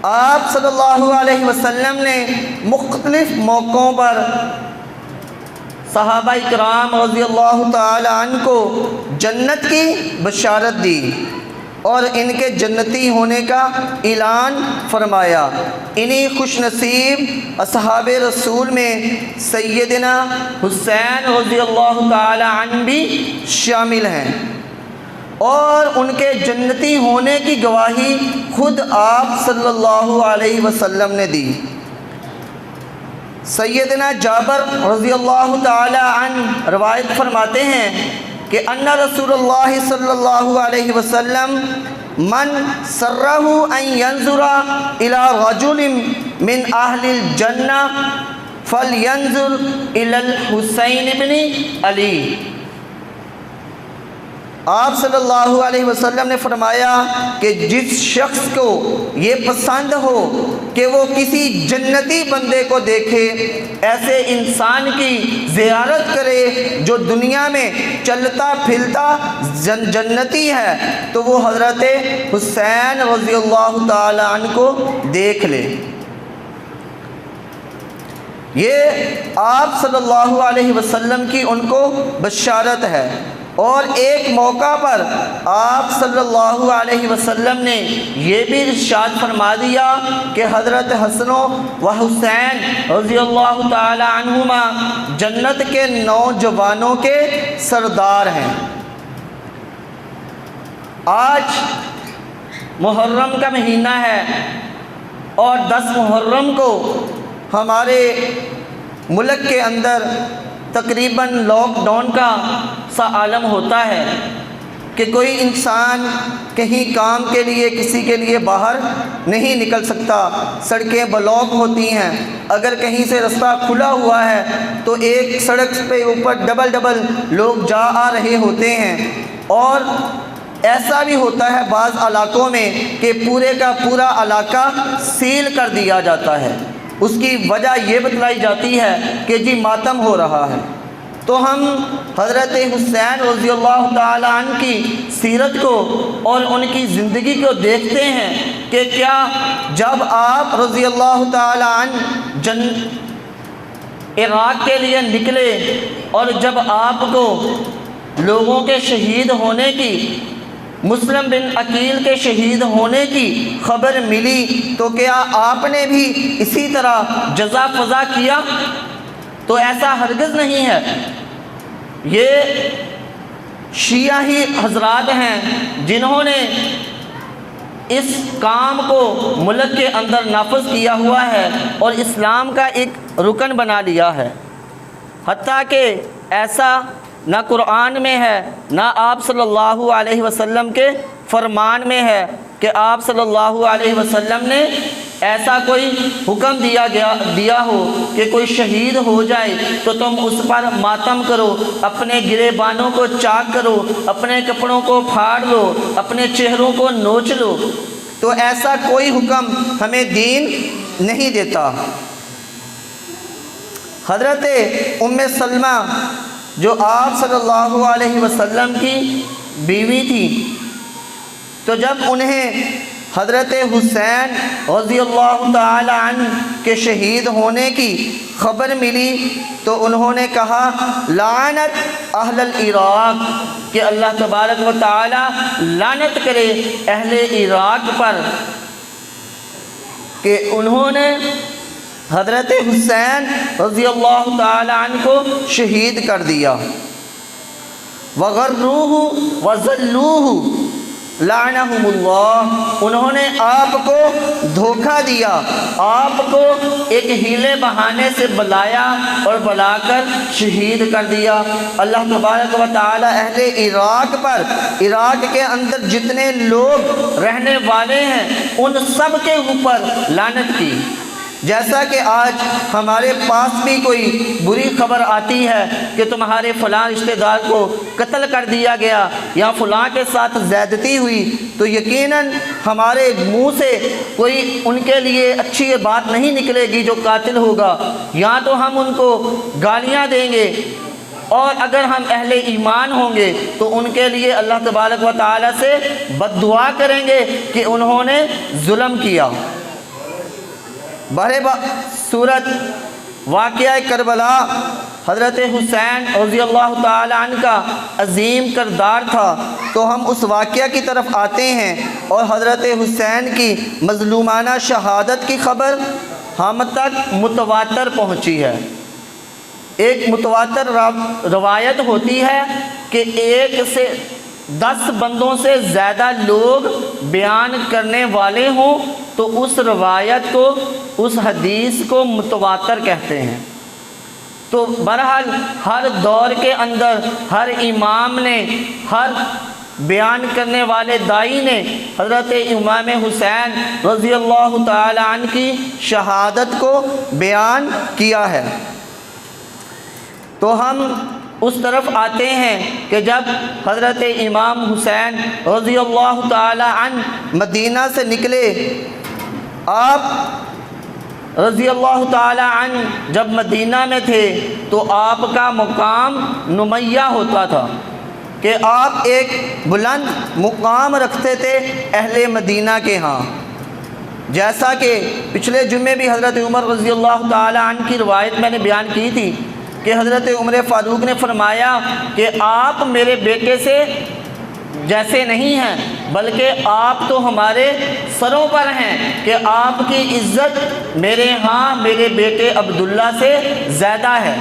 آپ صلی اللہ علیہ وسلم نے مختلف موقعوں پر صحابہ کرام رضی اللہ تعالی عنہ کو جنت کی بشارت دی اور ان کے جنتی ہونے کا اعلان فرمایا۔ انہی خوش نصیب اصحاب رسول میں سیدنا حسین رضی اللہ تعالی عنہ بھی شامل ہیں، اور ان کے جنتی ہونے کی گواہی خود آپ صلی اللہ علیہ وسلم نے دی۔ سیدنا جابر رضی اللہ تعالی عنہ روایت فرماتے ہیں کہ ان رسول اللہ صلی اللہ علیہ وسلم من سرہ ان ينظر الى رجل من اہل الجنہ فلینظر الى الحسین بن علی۔ آپ صلی اللہ علیہ وسلم نے فرمایا کہ جس شخص کو یہ پسند ہو کہ وہ کسی جنتی بندے کو دیکھے، ایسے انسان کی زیارت کرے جو دنیا میں چلتا پھرتا جنتی ہے، تو وہ حضرت حسین رضی اللہ تعالی عنہ کو دیکھ لے۔ یہ آپ صلی اللہ علیہ وسلم کی ان کو بشارت ہے۔ اور ایک موقع پر آپ صلی اللہ علیہ وسلم نے یہ بھی ارشاد فرما دیا کہ حضرت حسن و حسین رضی اللہ تعالی عنہما جنت کے نوجوانوں کے سردار ہیں۔ آج محرم کا مہینہ ہے اور 10 محرم کو ہمارے ملک کے اندر تقریباً لاک ڈاؤن کا سا عالم ہوتا ہے کہ کوئی انسان کہیں کام کے لیے کسی کے لیے باہر نہیں نکل سکتا، سڑکیں بلاک ہوتی ہیں۔ اگر کہیں سے رستہ کھلا ہوا ہے تو ایک سڑک پہ اوپر ڈبل لوگ جا آ رہے ہوتے ہیں، اور ایسا بھی ہوتا ہے بعض علاقوں میں کہ پورے کا پورا علاقہ سیل کر دیا جاتا ہے۔ اس کی وجہ یہ بتلائی جاتی ہے کہ جی ماتم ہو رہا ہے۔ تو ہم حضرت حسین رضی اللہ تعالی عنہ کی سیرت کو اور ان کی زندگی کو دیکھتے ہیں کہ کیا جب آپ رضی اللہ تعالی عنہ عراق کے لیے نکلے اور جب آپ کو لوگوں کے شہید ہونے کی، مسلم بن عقیل کے شہید ہونے کی خبر ملی، تو کیا آپ نے بھی اسی طرح جزا فضا کیا؟ تو ایسا ہرگز نہیں ہے۔ یہ شیعہ ہی حضرات ہیں جنہوں نے اس کام کو ملک کے اندر نافذ کیا ہوا ہے اور اسلام کا ایک رکن بنا لیا ہے، حتیٰ کہ ایسا نہ قرآن میں ہے نہ آپ صلی اللہ علیہ وسلم کے فرمان میں ہے کہ آپ صلی اللہ علیہ وسلم نے ایسا کوئی حکم دیا ہو کہ کوئی شہید ہو جائے تو تم اس پر ماتم کرو، اپنے گریبانوں کو چاک کرو، اپنے کپڑوں کو پھاڑ لو، اپنے چہروں کو نوچ لو۔ تو ایسا کوئی حکم ہمیں دین نہیں دیتا۔ حضرت ام سلمہ جو آپ صلی اللہ علیہ وسلم کی بیوی تھی، تو جب انہیں حضرت حسین رضی اللہ تعالی عنہ کے شہید ہونے کی خبر ملی تو انہوں نے کہا لعنت اہل العراق، کہ اللہ تبارک و تعالی لعنت کرے اہل عراق پر کہ انہوں نے حضرت حسین رضی اللہ تعالی عنہ کو شہید کر دیا۔ وغروہ وذلوہ لعنہم اللہ، انہوں نے آپ کو دھوکہ دیا، آپ کو ایک ہیلے بہانے سے بلایا اور بلا کر شہید کر دیا۔ اللہ تبارک و تعالی اہل عراق پر، عراق کے اندر جتنے لوگ رہنے والے ہیں ان سب کے اوپر لعنت کی۔ جیسا کہ آج ہمارے پاس بھی کوئی بری خبر آتی ہے کہ تمہارے فلاں رشتہ دار کو قتل کر دیا گیا یا فلاں کے ساتھ زیادتی ہوئی، تو یقیناً ہمارے منہ سے کوئی ان کے لیے اچھی بات نہیں نکلے گی جو قاتل ہوگا، یا تو ہم ان کو گالیاں دیں گے، اور اگر ہم اہل ایمان ہوں گے تو ان کے لیے اللہ تبارک و تعالی سے بد دعا کریں گے کہ انہوں نے ظلم کیا۔ صورت واقعہ کربلا حضرت حسین رضی اللہ تعالی عنہ کا عظیم کردار تھا، تو ہم اس واقعہ کی طرف آتے ہیں اور حضرت حسین کی مظلومانہ شہادت کی خبر ہم تک متواتر پہنچی ہے۔ ایک متواتر روایت ہوتی ہے کہ 1 سے 10 بندوں سے زیادہ لوگ بیان کرنے والے ہوں تو اس روایت کو، اس حدیث کو متواتر کہتے ہیں۔ تو بہرحال ہر دور کے اندر ہر امام نے، ہر بیان کرنے والے داعی نے حضرت امام حسین رضی اللہ تعالی عنہ کی شہادت کو بیان کیا ہے۔ تو ہم اس طرف آتے ہیں کہ جب حضرت امام حسین رضی اللہ تعالی عنہ مدینہ سے نکلے، آپ رضی اللہ تعالی عنہ جب مدینہ میں تھے تو آپ کا مقام نمایاں ہوتا تھا کہ آپ ایک بلند مقام رکھتے تھے اہل مدینہ کے ہاں، جیسا کہ پچھلے جمعے بھی حضرت عمر رضی اللہ تعالی عنہ کی روایت میں نے بیان کی تھی کہ حضرت عمر فاروق نے فرمایا کہ آپ میرے بیٹے سے جیسے نہیں ہیں، بلکہ آپ تو ہمارے سروں پر ہیں کہ آپ کی عزت میرے ہاں میرے بیٹے عبداللہ سے زیادہ ہے۔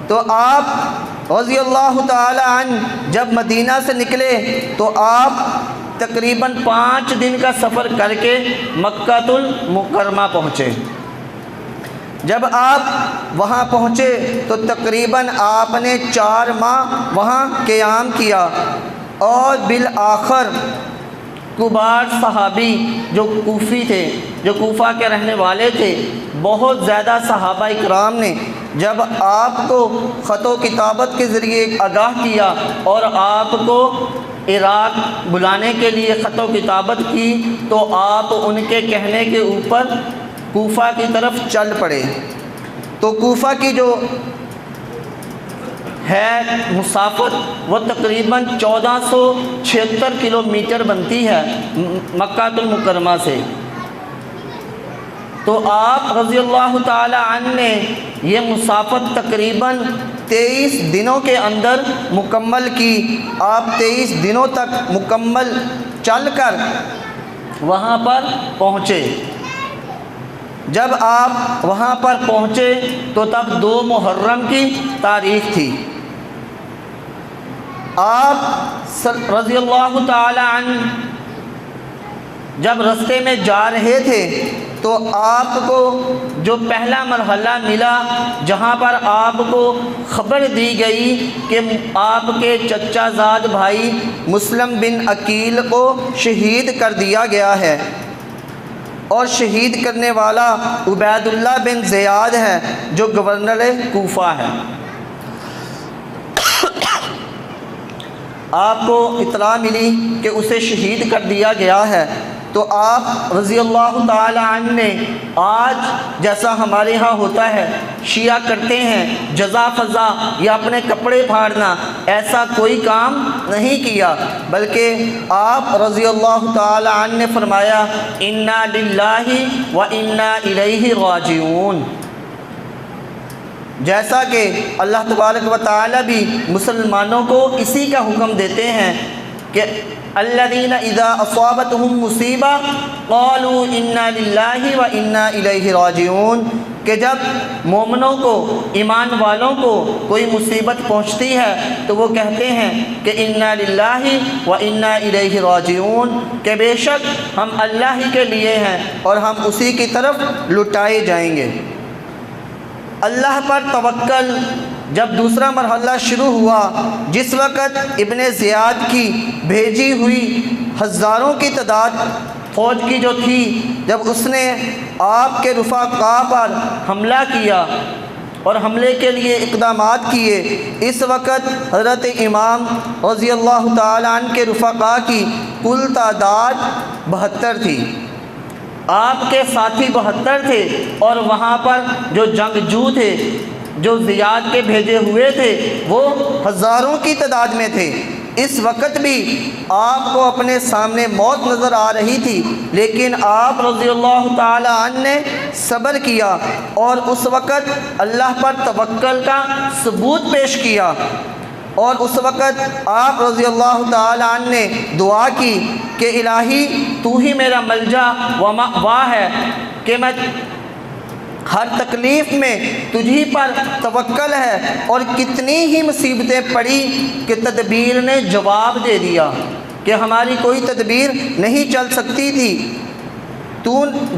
تو آپ رضی اللہ تعالی عنہ جب مدینہ سے نکلے تو آپ تقریباً 5 دن کا سفر کر کے مکہ المکرمہ پہنچے۔ جب آپ وہاں پہنچے تو تقریباً آپ نے 4 ماہ وہاں قیام کیا، اور بالآخر کبار صحابی جو کوفی تھے، جو کوفہ کے رہنے والے تھے، بہت زیادہ صحابہ اکرام نے جب آپ کو خط و کتابت کے ذریعے آگاہ کیا اور آپ کو عراق بلانے کے لیے خط و کتابت کی، تو آپ ان کے کہنے کے اوپر کوفہ کی طرف چل پڑے۔ تو کوفہ کی جو ہے مسافت وہ تقریباً 1476 کلومیٹر بنتی ہے مکہ المکرمہ سے۔ تو آپ رضی اللہ تعالی عنہ نے یہ مسافت تقریباً 23 دنوں کے اندر مکمل کی۔ آپ 23 دنوں تک مکمل چل کر وہاں پر پہنچے۔ جب آپ وہاں پر پہنچے تو تب 2 محرم کی تاریخ تھی۔ آپ رضی اللہ تعالی عنہ جب رستے میں جا رہے تھے تو آپ کو جو پہلا مرحلہ ملا، جہاں پر آپ کو خبر دی گئی کہ آپ کے چچا زاد بھائی مسلم بن عقیل کو شہید کر دیا گیا ہے، اور شہید کرنے والا عبید اللہ بن زیاد ہے جو گورنر کوفہ ہے۔ آپ کو اطلاع ملی کہ اسے شہید کر دیا گیا ہے، تو آپ رضی اللہ تعالی عنہ نے آج جیسا ہمارے ہاں ہوتا ہے شیعہ کرتے ہیں جزا فضا یا اپنے کپڑے پھاڑنا، ایسا کوئی کام نہیں کیا، بلکہ آپ رضی اللہ تعالی عنہ نے فرمایا انا للہ و انا الیہ راجعون، جیسا کہ اللہ تبارک و تعالی بھی مسلمانوں کو اسی کا حکم دیتے ہیں کہ الذین اذا اصابتهم مصیبہ قالوا انا للہ و انا الیہ راجعون، کہ جب مومنوں کو، ایمان والوں کو کوئی مصیبت پہنچتی ہے تو وہ کہتے ہیں کہ انا للہ و انا الیہ راجعون، کہ بے شک ہم اللہ ہی کے لیے ہیں اور ہم اسی کی طرف لٹائے جائیں گے۔ اللہ پر توکل جب دوسرا مرحلہ شروع ہوا، جس وقت ابن زیاد کی بھیجی ہوئی ہزاروں کی تعداد فوج کی جو تھی، جب اس نے آپ کے رفقاء پر حملہ کیا اور حملے کے لیے اقدامات کیے، اس وقت حضرت امام رضی اللہ تعالی عنہ کے رفقاء کی کل تعداد 72 تھی، آپ کے ساتھی 72 تھے، اور وہاں پر جو جنگجو تھے، جو زیاد کے بھیجے ہوئے تھے، وہ ہزاروں کی تعداد میں تھے۔ اس وقت بھی آپ کو اپنے سامنے موت نظر آ رہی تھی، لیکن آپ رضی اللہ تعالی عنہ نے صبر کیا اور اس وقت اللہ پر توکل کا ثبوت پیش کیا، اور اس وقت آپ رضی اللہ تعالی عنہ نے دعا کی کہ الہی تو ہی میرا ملجا و مأوا ہے، کہ میں ہر تکلیف میں تجھی پر توکل ہے، اور کتنی ہی مصیبتیں پڑی کہ تدبیر نے جواب دے دیا کہ ہماری کوئی تدبیر نہیں چل سکتی تھی،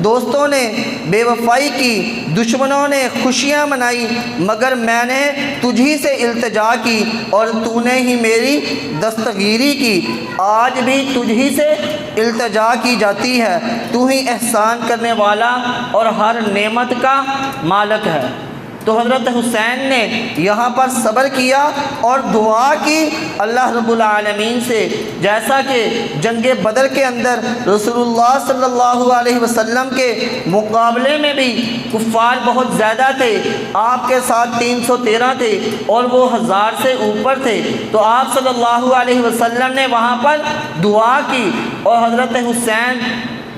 دوستوں نے بے وفائی کی، دشمنوں نے خوشیاں منائی، مگر میں نے تجھی سے التجا کی اور تو نے ہی میری دستگیری کی۔ آج بھی تجھی سے التجا کی جاتی ہے، تو ہی احسان کرنے والا اور ہر نعمت کا مالک ہے۔ تو حضرت حسین نے یہاں پر صبر کیا اور دعا کی اللہ رب العالمین سے، جیسا کہ جنگ بدر کے اندر رسول اللہ صلی اللہ علیہ وسلم کے مقابلے میں بھی کفار بہت زیادہ تھے، آپ کے ساتھ 313 تھے اور وہ 1000 سے اوپر تھے، تو آپ صلی اللہ علیہ وسلم نے وہاں پر دعا کی، اور حضرت حسین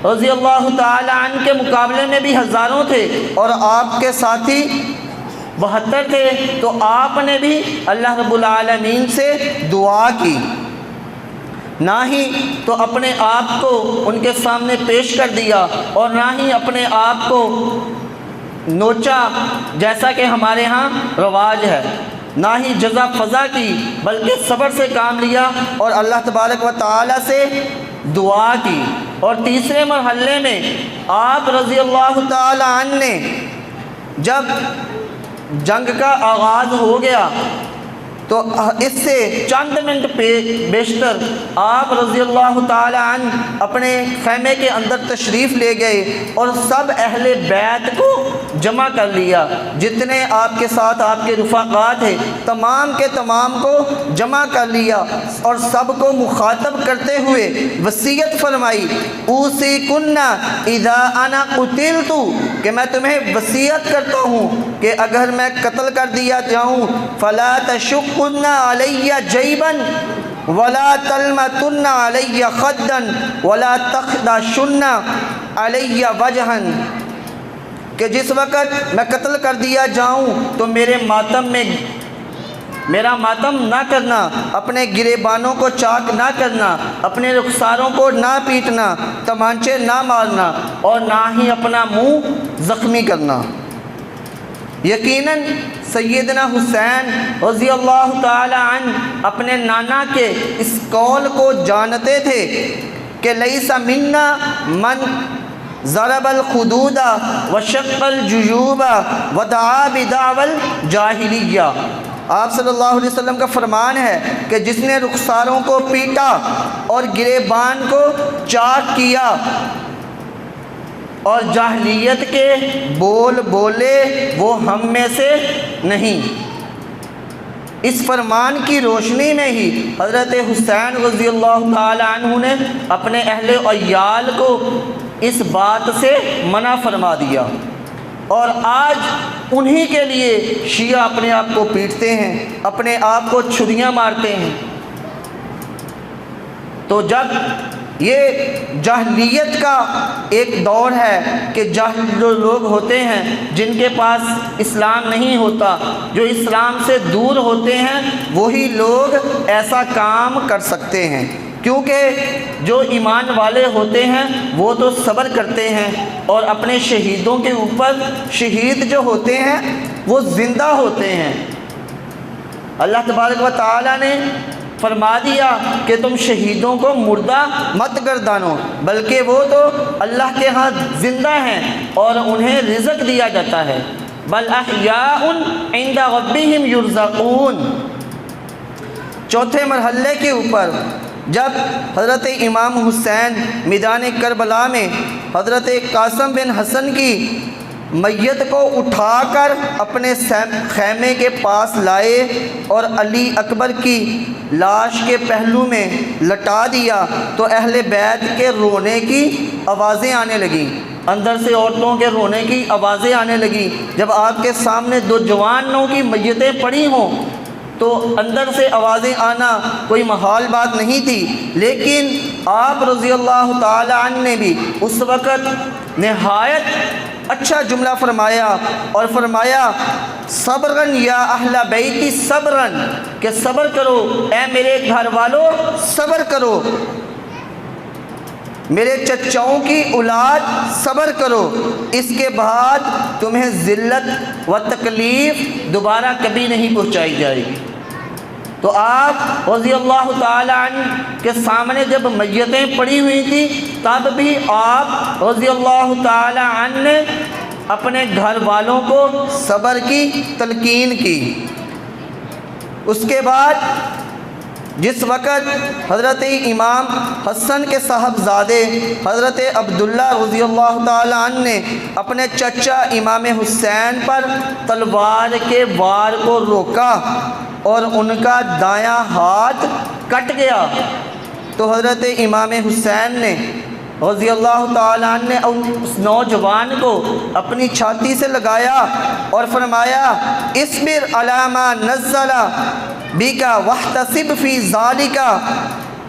رضی اللہ تعالی عنہ کے مقابلے میں بھی ہزاروں تھے اور آپ کے ساتھی 72 تھے، تو آپ نے بھی اللہ رب العالمین سے دعا کی، نہ ہی تو اپنے آپ کو ان کے سامنے پیش کر دیا اور نہ ہی اپنے آپ کو نوچا جیسا کہ ہمارے ہاں رواج ہے، نہ ہی جزا فضا کی، بلکہ صبر سے کام لیا اور اللہ تبارک و تعالی سے دعا کی۔ اور تیسرے مرحلے میں آپ رضی اللہ تعالی عنہ نے جب جنگ کا آغاز ہو گیا تو اس سے چند منٹ بیشتر آپ رضی اللہ تعالی عنہ اپنے خیمے کے اندر تشریف لے گئے اور سب اہل بیت کو جمع کر لیا، جتنے آپ کے ساتھ آپ کے رفقا تھے تمام کے تمام کو جمع کر لیا، اور سب کو مخاطب کرتے ہوئے وصیت فرمائی، اوصیکن اذا انا قتلت، کہ میں تمہیں وصیت کرتا ہوں کہ اگر میں قتل کر دیا جاؤں، فلا تشقن علی جیبا ولا تلمتن علی خدا ولا تخدشن علی وجہا، کہ جس وقت میں قتل کر دیا جاؤں تو میرے ماتم میں میرا ماتم نہ کرنا، اپنے گریبانوں کو چاک نہ کرنا، اپنے رخساروں کو نہ پیٹنا، تمانچے نہ مارنا، اور نہ ہی اپنا منہ زخمی کرنا۔ یقیناً سیدنا حسین رضی اللہ تعالی عنہ اپنے نانا کے اس قول کو جانتے تھے کہ لیس منا من ضرب الخدود وشق الجیوب ودعا بدعوى الجاہلیہ۔ آپ صلی اللہ علیہ وسلم کا فرمان ہے کہ جس نے رخساروں کو پیٹا اور گریبان کو چاک کیا اور جاہلیت کے بول بولے، وہ ہم میں سے نہیں۔ اس فرمان کی روشنی میں ہی حضرت حسین رضی اللہ تعالی عنہ نے اپنے اہل عیال کو اس بات سے منع فرما دیا، اور آج انہی کے لیے شیعہ اپنے آپ کو پیٹتے ہیں، اپنے آپ کو چھریاں مارتے ہیں۔ تو جب یہ جاہلیت کا ایک دور ہے کہ جاہل جو لوگ ہوتے ہیں جن کے پاس اسلام نہیں ہوتا، جو اسلام سے دور ہوتے ہیں، وہی لوگ ایسا کام کر سکتے ہیں، کیونکہ جو ایمان والے ہوتے ہیں وہ تو صبر کرتے ہیں اور اپنے شہیدوں کے اوپر، شہید جو ہوتے ہیں وہ زندہ ہوتے ہیں۔ اللہ تبارک و تعالی نے فرما دیا کہ تم شہیدوں کو مردہ مت گردانو، بلکہ وہ تو اللہ کے ہاں زندہ ہیں اور انہیں رزق دیا جاتا ہے، بل احیاء عند ربهم یرزقون۔ چوتھے مرحلے کے اوپر جب حضرت امام حسین میدان کربلا میں حضرت قاسم بن حسن کی میت کو اٹھا کر اپنے خیمے کے پاس لائے اور علی اکبر کی لاش کے پہلو میں لٹا دیا تو اہل بیت کے رونے کی آوازیں آنے لگیں، اندر سے عورتوں کے رونے کی آوازیں آنے لگیں۔ جب آپ کے سامنے دو جوانوں کی میتیں پڑی ہوں تو اندر سے آوازیں آنا کوئی محال بات نہیں تھی، لیکن آپ رضی اللہ تعالی عنہ نے بھی اس وقت نہایت اچھا جملہ فرمایا، اور فرمایا صبرن یا اہل بیتی صبرن، کہ صبر کرو اے میرے گھر والوں، صبر کرو میرے چچاؤں کی اولاد، صبر کرو، اس کے بعد تمہیں ذلت و تکلیف دوبارہ کبھی نہیں پہنچائی جائے گی۔ تو آپ رضی اللہ تعالی عنہ کے سامنے جب میتیں پڑی ہوئی تھیں تب بھی آپ رضی اللہ تعالی عنہ نے اپنے گھر والوں کو صبر کی تلقین کی۔ اس کے بعد جس وقت حضرت امام حسن کے صاحبزادے حضرت عبداللہ رضی اللہ تعالی عنہ نے اپنے چچا امام حسین پر تلوار کے وار کو روکا اور ان کا دایاں ہاتھ کٹ گیا، تو حضرت امام حسین نے رضی اللہ تعالیٰ عنہ نے اس نوجوان کو اپنی چھاتی سے لگایا اور فرمایا اصبر علی ما نزل بک واحتسب فی ذالک،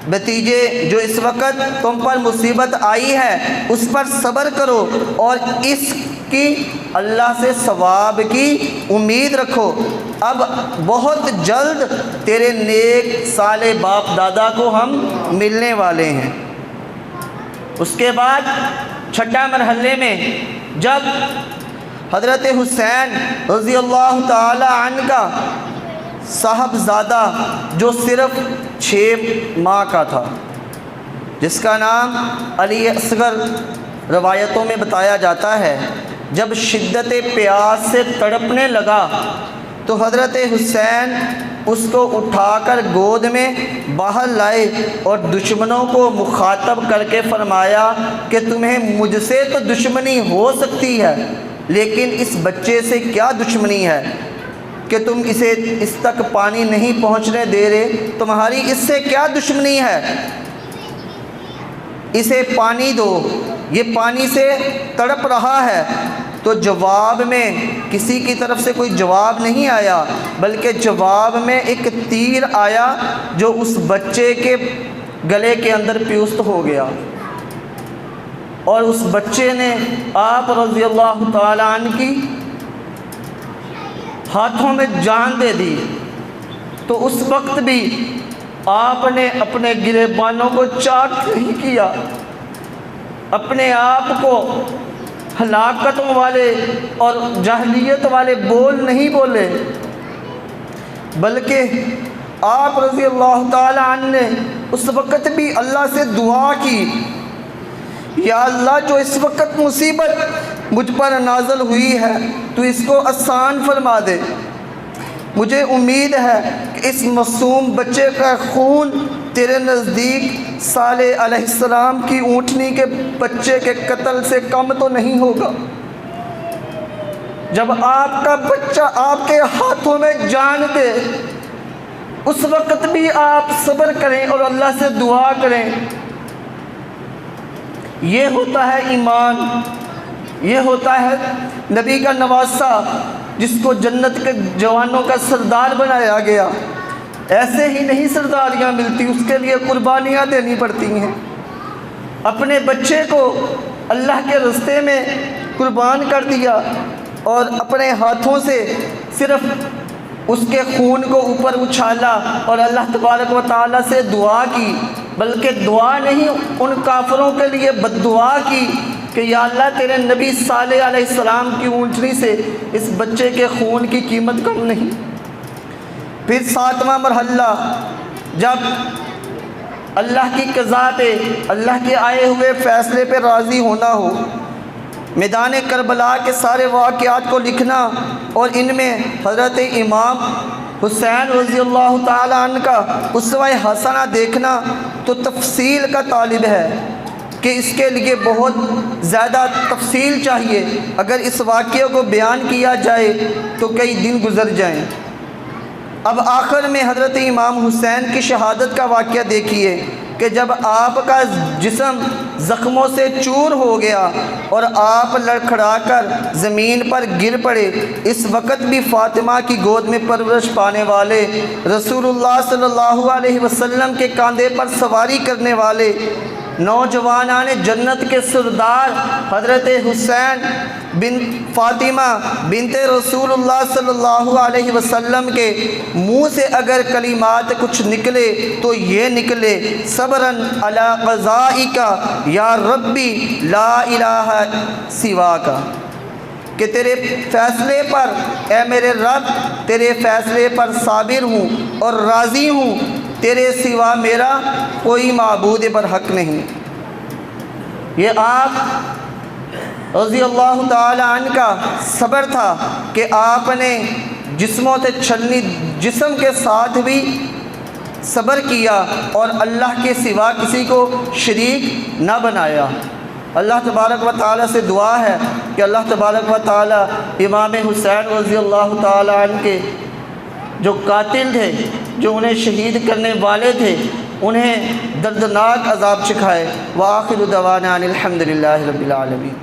بھتیجے جو اس وقت تم پر مصیبت آئی ہے اس پر صبر کرو اور اس کی اللہ سے ثواب کی امید رکھو، اب بہت جلد تیرے نیک صالح باپ دادا کو ہم ملنے والے ہیں۔ اس کے بعد چھٹا مرحلے میں جب حضرت حسین رضی اللہ تعالی عنہ کا صاحبزادہ جو صرف 6 ماہ کا تھا، جس کا نام علی اصغر روایتوں میں بتایا جاتا ہے، جب شدت پیاس سے تڑپنے لگا تو حضرت حسین اس کو اٹھا کر گود میں باہر لائے اور دشمنوں کو مخاطب کر کے فرمایا کہ تمہیں مجھ سے تو دشمنی ہو سکتی ہے، لیکن اس بچے سے کیا دشمنی ہے کہ تم اسے اس تک پانی نہیں پہنچنے دے رہے، تمہاری اس سے کیا دشمنی ہے، اسے پانی دو، یہ پانی سے تڑپ رہا ہے۔ تو جواب میں کسی کی طرف سے کوئی جواب نہیں آیا، بلکہ جواب میں ایک تیر آیا جو اس بچے کے گلے کے اندر پیوست ہو گیا، اور اس بچے نے آپ رضی اللہ تعالیٰ عنہ کی ہاتھوں میں جان دے دی۔ تو اس وقت بھی آپ نے اپنے گریبانوں کو چاک نہیں کیا، اپنے آپ کو ہلاکتوں والے اور جاہلیت والے بول نہیں بولے، بلکہ آپ رضی اللہ تعالی عنہ نے اس وقت بھی اللہ سے دعا کی، یا اللہ جو اس وقت مصیبت مجھ پر نازل ہوئی ہے تو اس کو آسان فرما دے، مجھے امید ہے کہ اس معصوم بچے کا خون تیرے نزدیک صالح علیہ السلام کی اونٹنی کے بچے کے قتل سے کم تو نہیں ہوگا۔ جب آپ کا بچہ آپ کے ہاتھوں میں جان دے اس وقت بھی آپ صبر کریں اور اللہ سے دعا کریں۔ یہ ہوتا ہے ایمان، یہ ہوتا ہے نبی کا نواسہ جس کو جنت کے جوانوں کا سردار بنایا گیا۔ ایسے ہی نہیں سرداریاں ملتی، اس کے لیے قربانیاں دینی پڑتی ہیں۔ اپنے بچے کو اللہ کے راستے میں قربان کر دیا اور اپنے ہاتھوں سے صرف اس کے خون کو اوپر اچھالا اور اللہ تبارک و تعالیٰ سے دعا کی، بلکہ دعا نہیں ان کافروں کے لیے بد دعا کی کہ یا اللہ تیرے نبی صالح علیہ السلام کی اونٹنی سے اس بچے کے خون کی قیمت کم نہیں۔ پھر 7واں مرحلہ، جب اللہ کی قضا پہ، اللہ کے آئے ہوئے فیصلے پہ راضی ہونا ہو، میدان کربلا کے سارے واقعات کو لکھنا اور ان میں حضرت امام حسین رضی اللہ تعالی عنہ کا اسوہ حسنہ دیکھنا تو تفصیل کا طالب ہے کہ اس کے لیے بہت زیادہ تفصیل چاہیے، اگر اس واقعے کو بیان کیا جائے تو کئی دن گزر جائیں۔ اب آخر میں حضرت امام حسین کی شہادت کا واقعہ دیکھیے کہ کہ جب آپ کا جسم زخموں سے چور ہو گیا اور آپ لڑکھڑا کر زمین پر گر پڑے، اس وقت بھی فاطمہ کی گود میں پرورش پانے والے، رسول اللہ صلی اللہ علیہ وسلم کے کاندھے پر سواری کرنے والے نوجوانان جنت کے سردار حضرت حسین بن فاطمہ بنت رسول اللہ صلی اللہ علیہ وسلم کے منہ سے اگر کلمات کچھ نکلے تو یہ نکلے، صبراً علی قضائک یا ربی لا الہ سواک، کہ تیرے فیصلے پر اے میرے رب، تیرے فیصلے پر صابر ہوں اور راضی ہوں، تیرے سوا میرا کوئی معبود برحق نہیں۔ یہ آپ رضی اللہ تعالی عنہ کا صبر تھا کہ آپ نے جسموں سے چھلنی جسم کے ساتھ بھی صبر کیا اور اللہ کے سوا کسی کو شریک نہ بنایا۔ اللہ تبارک و تعالیٰ سے دعا ہے کہ اللہ تبارک و تعالیٰ امام حسین رضی اللہ تعالیٰ عنہ کے جو قاتل تھے، جو انہیں شہید کرنے والے تھے، انہیں دردناک عذاب چکھائے۔ وآخر دعوانا ان الحمد للہ رب العالمین۔